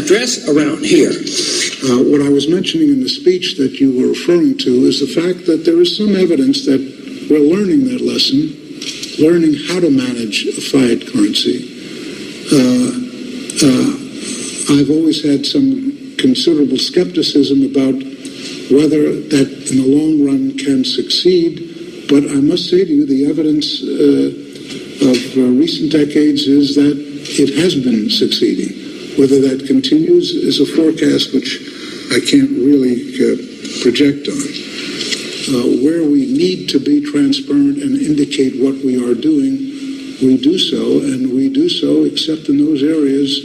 address around here. What I was mentioning in the speech that you were referring to is the fact that there is some evidence that we're learning that lesson, learning how to manage a fiat currency. I've always had some considerable skepticism about whether that in the long run can succeed, but I must say to you the evidence of recent decades is that it has been succeeding. Whether that continues is a forecast which I can't really project on. Where we need to be transparent and indicate what we are doing, we do so, and we do so except in those areas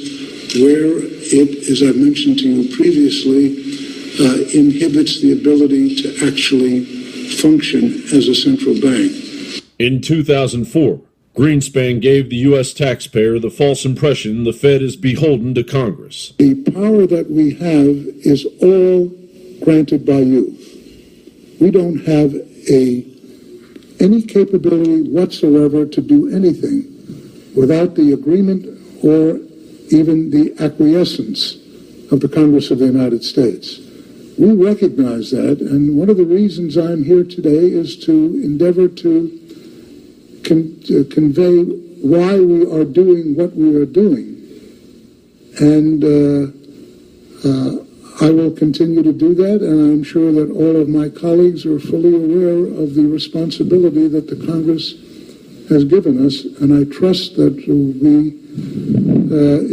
where it, as I mentioned to you previously, inhibits the ability to actually function as a central bank. In 2004, Greenspan gave the U.S. taxpayer the false impression the Fed is beholden to Congress. The power that we have is all granted by you. We don't have any capability whatsoever to do anything without the agreement or even the acquiescence of the Congress of the United States. We recognize that, and one of the reasons I'm here today is to endeavor to convey why we are doing what we are doing. And I will continue to do that, and I'm sure that all of my colleagues are fully aware of the responsibility that the Congress has given us, and I trust that we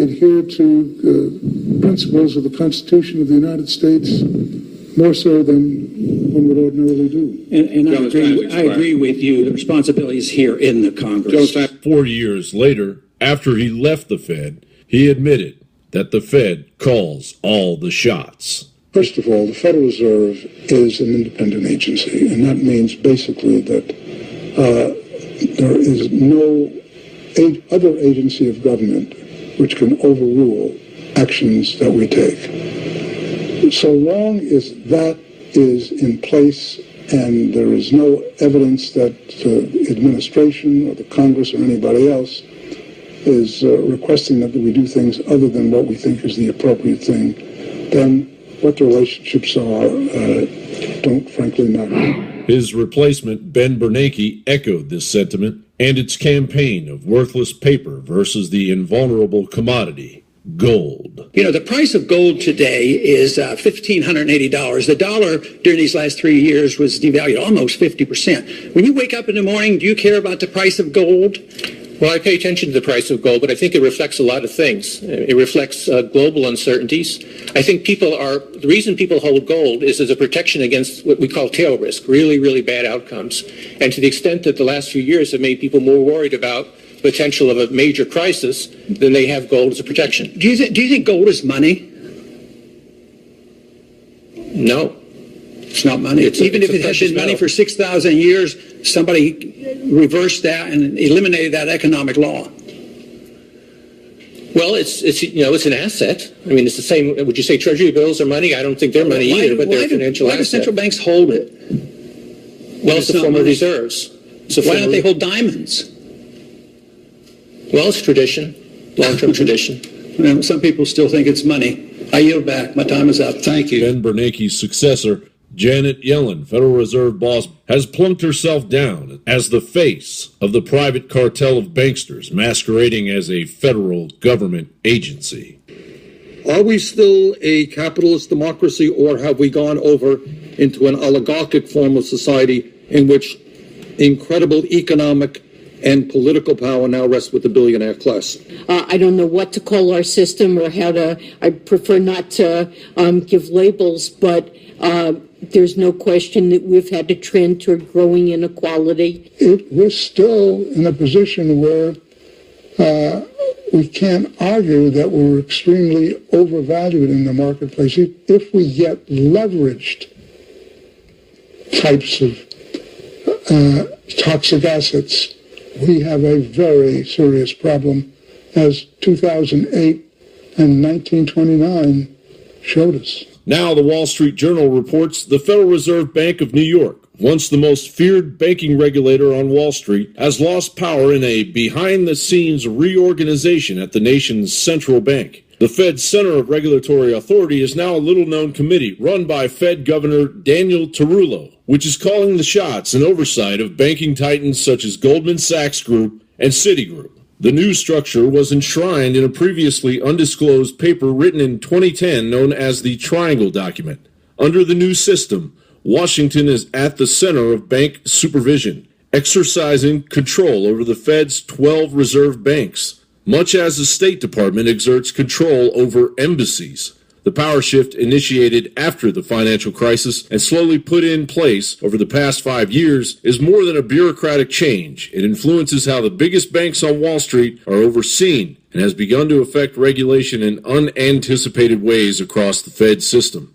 adhere to principles of the Constitution of the United States more so than one would ordinarily do. And I agree with you. The responsibility is here in the Congress. 4 years later, after he left the Fed, he admitted that the Fed calls all the shots. First of all, the Federal Reserve is an independent agency, and that means basically that there is no other agency of government which can overrule actions that we take. So long as that is in place and there is no evidence that the administration or the Congress or anybody else is requesting that we do things other than what we think is the appropriate thing, then what the relationships are don't frankly matter. His replacement, Ben Bernanke, echoed this sentiment and its campaign of worthless paper versus the invulnerable commodity, gold. You know, the price of gold today is $1,580. The dollar during these last 3 years was devalued almost 50%. When you wake up in the morning, do you care about the price of gold? Well, I pay attention to the price of gold, but I think it reflects a lot of things. It reflects global uncertainties. I think the reason people hold gold is as a protection against what we call tail risk, really, really bad outcomes. And to the extent that the last few years have made people more worried about the potential of a major crisis than they have gold as a protection. Do you think gold is money? No. It's not money. Even if it has been money for 6,000 years, somebody reversed that and eliminated that economic law. Well, it's an asset. I mean, it's the same. Would you say Treasury bills are money? I don't think they're money either, but they're a financial asset. Why do central banks hold it? Well, it's a form of reserves. Why don't they hold diamonds? Well, it's tradition, long-term tradition. Well, some people still think it's money. I yield back. My time is up. Thank you. Ben Bernanke's successor, Janet Yellen, Federal Reserve boss, has plunked herself down as the face of the private cartel of banksters masquerading as a federal government agency. Are we still a capitalist democracy, or have we gone over into an oligarchic form of society in which incredible economic and political power now rests with the billionaire class? I don't know what to call our system or how to, I prefer not to give labels, but there's no question that we've had to trend toward growing inequality. We're still in a position where we can't argue that we're extremely overvalued in the marketplace. If we get leveraged types of toxic assets, we have a very serious problem, as 2008 and 1929 showed us. Now the Wall Street Journal reports the Federal Reserve Bank of New York, once the most feared banking regulator on Wall Street, has lost power in a behind-the-scenes reorganization at the nation's central bank. The Fed's Center of Regulatory Authority is now a little-known committee run by Fed Governor Daniel Tarullo, which is calling the shots and oversight of banking titans such as Goldman Sachs Group and Citigroup. The new structure was enshrined in a previously undisclosed paper written in 2010 known as the Triangle Document. Under the new system, Washington is at the center of bank supervision, exercising control over the Fed's 12 reserve banks, much as the State Department exerts control over embassies. The power shift initiated after the financial crisis and slowly put in place over the past 5 years is more than a bureaucratic change. It influences how the biggest banks on Wall Street are overseen and has begun to affect regulation in unanticipated ways across the Fed system.